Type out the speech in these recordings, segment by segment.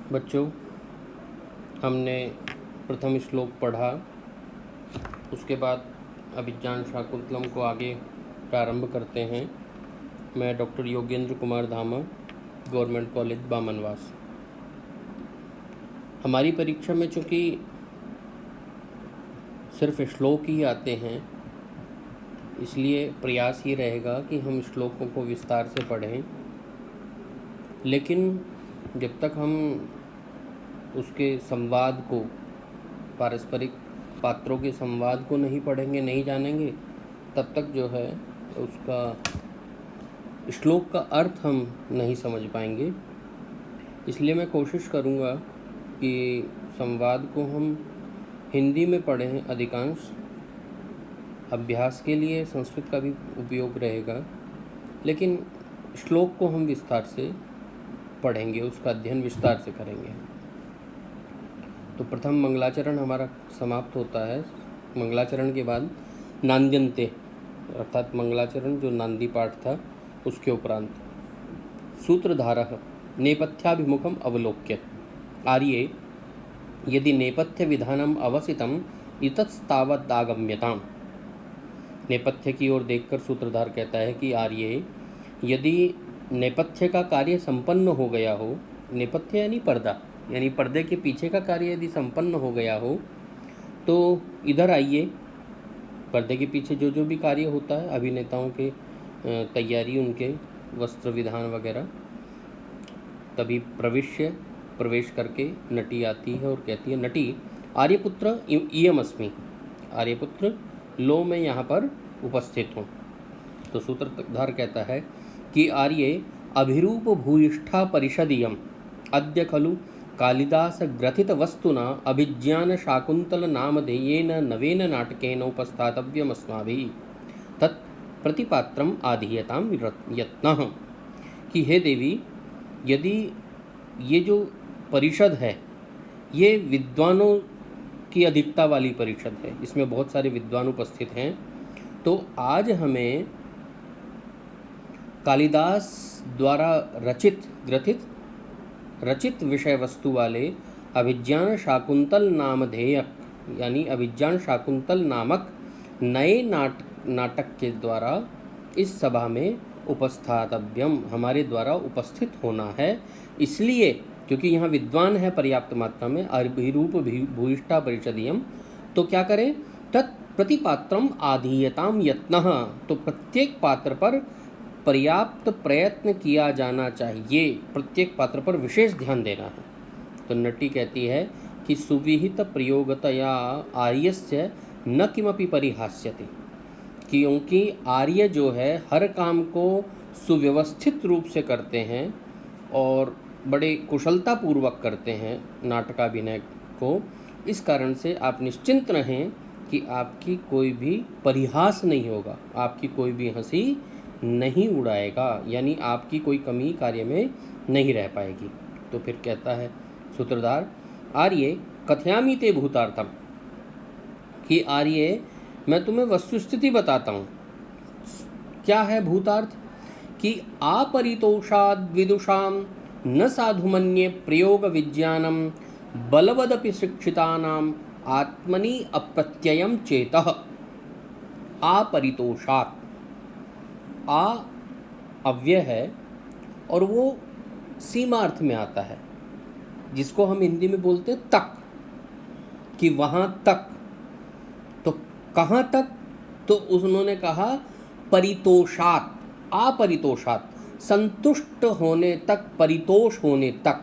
बच्चों, हमने प्रथम श्लोक पढ़ा, उसके बाद अभिज्ञान शाकुंतलम को आगे प्रारंभ करते हैं। मैं डॉक्टर योगेंद्र कुमार धामा, गवर्नमेंट कॉलेज बामनवास। हमारी परीक्षा में चूँकि सिर्फ श्लोक ही आते हैं, इसलिए प्रयास ये रहेगा कि हम श्लोकों को विस्तार से पढ़ें, लेकिन जब तक हम उसके संवाद को, पारस्परिक पात्रों के संवाद को नहीं पढ़ेंगे, नहीं जानेंगे, तब तक जो है उसका श्लोक का अर्थ हम नहीं समझ पाएंगे। इसलिए मैं कोशिश करूँगा कि संवाद को हम हिंदी में पढ़ें। अधिकांश अभ्यास के लिए संस्कृत का भी उपयोग रहेगा, लेकिन श्लोक को हम विस्तार से पढ़ेंगे, उसका अध्ययन विस्तार से करेंगे। तो प्रथम मंगलाचरण हमारा समाप्त होता है। मंगलाचरण के बाद नांद्यन्ते, अर्थात मंगलाचरण जो नांदी पाठ था उसके उपरांत सूत्रधारः नेपथ्याभिमुखम अवलोक्य आर्ये यदि नेपथ्य विधानम अवसितम इतस्तावदागम्यताम। नेपथ्य की ओर देखकर सूत्रधार कहता है कि आर्ये, यदि नेपथ्य का कार्य संपन्न हो गया हो, नेपथ्य यानी पर्दा, यानी पर्दे के पीछे का कार्य यदि संपन्न हो गया हो, तो इधर आइए। पर्दे के पीछे जो जो भी कार्य होता है, अभिनेताओं के तैयारी, उनके वस्त्र विधान वगैरह, तभी प्रवेश करके नटी आती है और कहती है, नटी आर्यपुत्र इयम अस्मि, आर्यपुत्र लो मैं यहाँ पर उपस्थित हूँ। तो सूत्रधार कहता है कि आर्ये अभिरूप भूयिष्ठा परिषदियम अद्य खलु कालिदास ग्रथित वस्तुना अभिज्ञान शाकुंतल नामधेयेन नवेन नाटकेन उपस्थातव्यम अस्माभिः तत् प्रतिपात्रम आधीयताम यत्नः। कि हे देवी, यदि ये जो परिषद है ये विद्वानों की अधिकता वाली परिषद है, इसमें बहुत सारे विद्वान उपस्थित हैं, तो आज हमें कालिदास द्वारा रचित विषय वस्तु वाले अभिज्ञान शाकुंतल नामधेय, यानी अभिज्ञान शाकुंतल नामक नए नाटक के द्वारा इस सभा में उपस्थातव्यम, हमारे द्वारा उपस्थित होना है। इसलिए क्योंकि यहाँ विद्वान है पर्याप्त मात्रा में, अभिरूप भूयिष्ठा परिषदियम, तो क्या करें, तत्प्रतिपात्रम आधीयताम यत्नः, तो प्रत्येक पात्र पर पर्याप्त प्रयत्न किया जाना चाहिए, प्रत्येक पात्र पर विशेष ध्यान देना है। तो नटी कहती है कि सुविहित प्रयोगतया आर्यस्य न किमपि परिहास्यते, क्योंकि आर्य जो है हर काम को सुव्यवस्थित रूप से करते हैं और बड़े कुशलतापूर्वक करते हैं नाटकाभिनय को। इस कारण से आप निश्चिंत रहें कि आपकी कोई भी परिहास नहीं होगा, आपकी कोई भी हंसी नहीं उड़ाएगा, यानी आपकी कोई कमी कार्य में नहीं रह पाएगी। तो फिर कहता है सूत्रधार, आर्ये कथयामि ते भूतार्थम, कि आर्ये मैं तुम्हें वस्तुस्थिति बताता हूँ। क्या है भूतार्थ? कि आपरितोषाद विदुषाम न साधुमन्ये प्रयोग विज्ञानम बलवदपि शिक्षितानाम आत्मनि अप्रत्ययम चेतः। आपरितोषात, आ अव्यय है और वो सीमार्थ में आता है, जिसको हम हिंदी में बोलते हैं तक, कि वहाँ तक। तो कहाँ तक? तो उन्होंने कहा परितोषात, अपरितोषात, संतुष्ट होने तक, परितोष होने तक,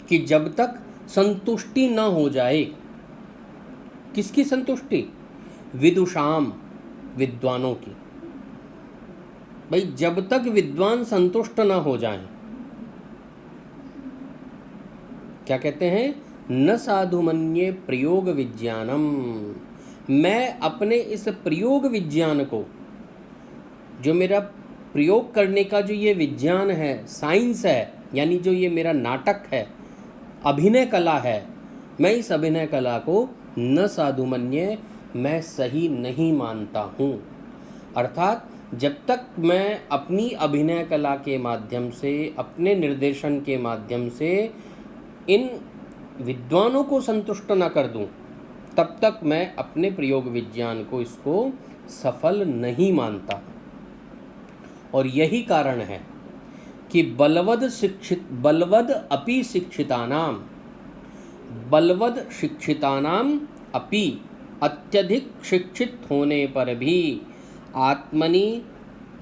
कि जब तक संतुष्टि न हो जाए। किसकी संतुष्टि? विदुषाम, विद्वानों की। भाई जब तक विद्वान संतुष्ट न हो जाएं, क्या कहते हैं, न साधुमन्ये प्रयोग विज्ञानम, मैं अपने इस प्रयोग विज्ञान को, जो मेरा प्रयोग करने का जो ये विज्ञान है, साइंस है, यानी जो ये मेरा नाटक है, अभिनय कला है, मैं इस अभिनय कला को न साधुमन्ये, मैं सही नहीं मानता हूँ। अर्थात जब तक मैं अपनी अभिनय कला के माध्यम से, अपने निर्देशन के माध्यम से इन विद्वानों को संतुष्ट न कर दूं, तब तक मैं अपने प्रयोग विज्ञान को इसको सफल नहीं मानता। और यही कारण है कि बलवद शिक्षितानाम अपि अत्यधिक शिक्षित होने पर भी आत्मनि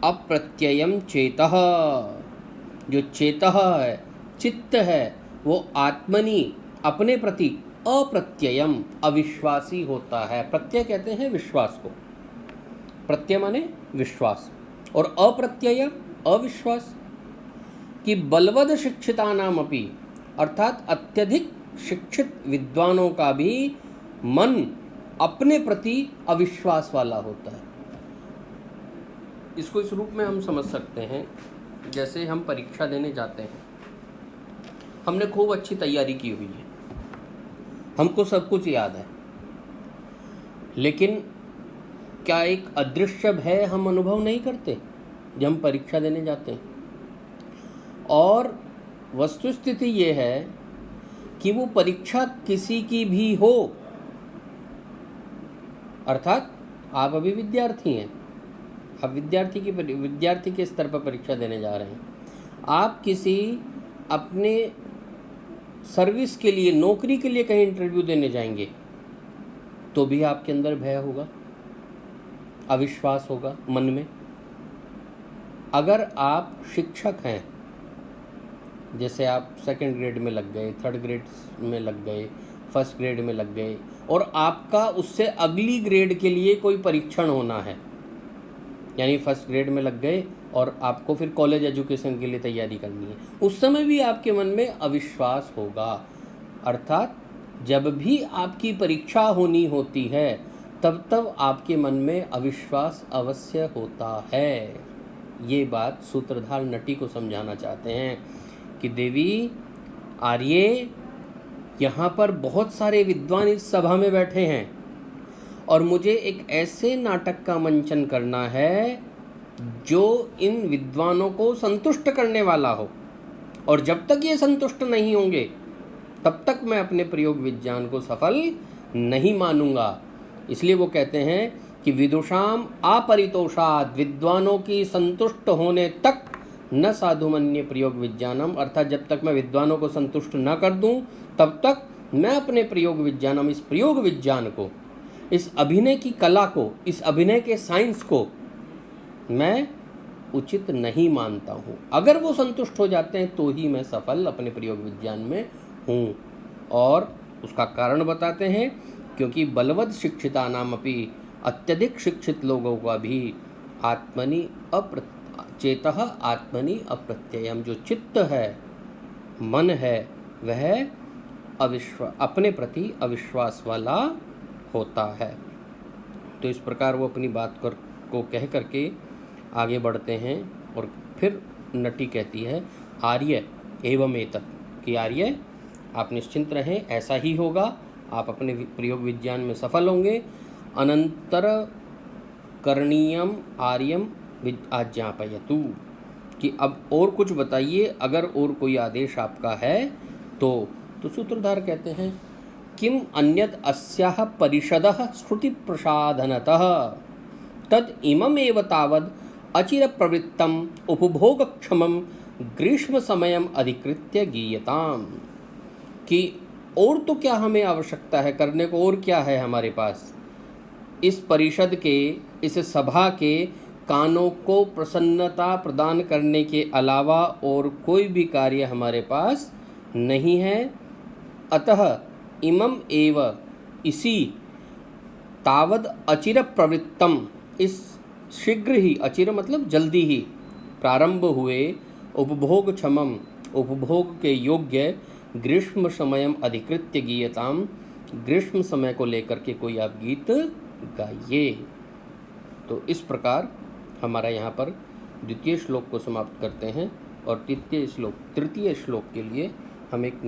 अप्रत्ययम चेतः, जो चेतः है, चित्त है, वो आत्मनि अपने प्रति अप्रत्ययम अविश्वासी होता है। प्रत्यय कहते हैं विश्वास को, प्रत्यय माने विश्वास, और अप्रत्यय अविश्वास। कि बलवद शिक्षितानाम अपि, अर्थात अत्यधिक शिक्षित विद्वानों का भी मन अपने प्रति अविश्वास वाला होता है। इसको इस रूप में हम समझ सकते हैं, जैसे हम परीक्षा देने जाते हैं, हमने खूब अच्छी तैयारी की हुई है, हमको सब कुछ याद है, लेकिन क्या एक अदृश्य भय हम अनुभव नहीं करते जब हम परीक्षा देने जाते हैं? और वस्तुस्थिति ये है कि वो परीक्षा किसी की भी हो, अर्थात आप अभी विद्यार्थी हैं, आप विद्यार्थी के स्तर पर परीक्षा देने जा रहे हैं, आप किसी अपने सर्विस के लिए, नौकरी के लिए कहीं इंटरव्यू देने जाएंगे, तो भी आपके अंदर भय होगा, अविश्वास होगा मन में। अगर आप शिक्षक हैं, जैसे आप सेकंड ग्रेड में लग गए, थर्ड ग्रेड में लग गए, फर्स्ट ग्रेड में लग गए, और आपका उससे अगली ग्रेड के लिए कोई परीक्षण होना है, यानी फर्स्ट ग्रेड में लग गए और आपको फिर कॉलेज एजुकेशन के लिए तैयारी करनी है, उस समय भी आपके मन में अविश्वास होगा। अर्थात जब भी आपकी परीक्षा होनी होती है, तब आपके मन में अविश्वास अवश्य होता है। ये बात सूत्रधार नटी को समझाना चाहते हैं कि देवी आर्ये, यहाँ पर बहुत सारे विद्वान इस सभा में बैठे हैं और मुझे एक ऐसे नाटक का मंचन करना है जो इन विद्वानों को संतुष्ट करने वाला हो, और जब तक ये संतुष्ट नहीं होंगे तब तक मैं अपने प्रयोग विज्ञान को सफल नहीं मानूंगा। इसलिए वो कहते हैं कि विदुषाम अपरितोषात्, विद्वानों की संतुष्ट होने तक न साधुमन्य प्रयोग विज्ञानम, अर्थात जब तक मैं विद्वानों को संतुष्ट न कर दूं तब तक मैं अपने प्रयोग विज्ञानम, इस प्रयोग विज्ञान को, इस अभिनय की कला को, इस अभिनय के साइंस को मैं उचित नहीं मानता हूँ। अगर वो संतुष्ट हो जाते हैं तो ही मैं सफल अपने प्रयोग विज्ञान में हूँ। और उसका कारण बताते हैं, क्योंकि बलवद शिक्षितानाम अपि, अत्यधिक शिक्षित लोगों का भी आत्मनि चेतः आत्मनि अप्रत्ययम, जो चित्त है, मन है, वह अपने प्रति अविश्वास वाला होता है। तो इस प्रकार वो अपनी बात को कह करके आगे बढ़ते हैं। और फिर नटी कहती है आर्य एवं एतत्, कि आर्य आप निश्चिंत रहें, ऐसा ही होगा, आप अपने प्रयोग विज्ञान में सफल होंगे। अनंतर करणीयम आर्यम आज्ञापयतु, कि अब और कुछ बताइए, अगर और कोई आदेश आपका है तो सूत्रधार कहते हैं किम अन्यद अस्याः परिषदः श्रुति प्रसाधनतः तद इममेव तावद अचिर प्रवृत्तम उपभोगक्षमम ग्रीष्म समयम अधिकृत्य गीयताम, कि और तो क्या हमें आवश्यकता है करने को, और क्या है हमारे पास, इस परिषद के, इस सभा के कानों को प्रसन्नता प्रदान करने के अलावा और कोई भी कार्य हमारे पास नहीं है। अतः इमम एव, इसी, तावद अचिर प्रवृत्तम, इस शीघ्र ही, अचिर मतलब जल्दी ही प्रारंभ हुए, उपभोग क्षमम, उपभोग के योग्य, ग्रीष्म समयम अधिकृत्य गीयताम, ग्रीष्म समय को लेकर के कोई आप गीत गाइए। तो इस प्रकार हमारा यहाँ पर द्वितीय श्लोक को समाप्त करते हैं और तृतीय श्लोक के लिए हम एक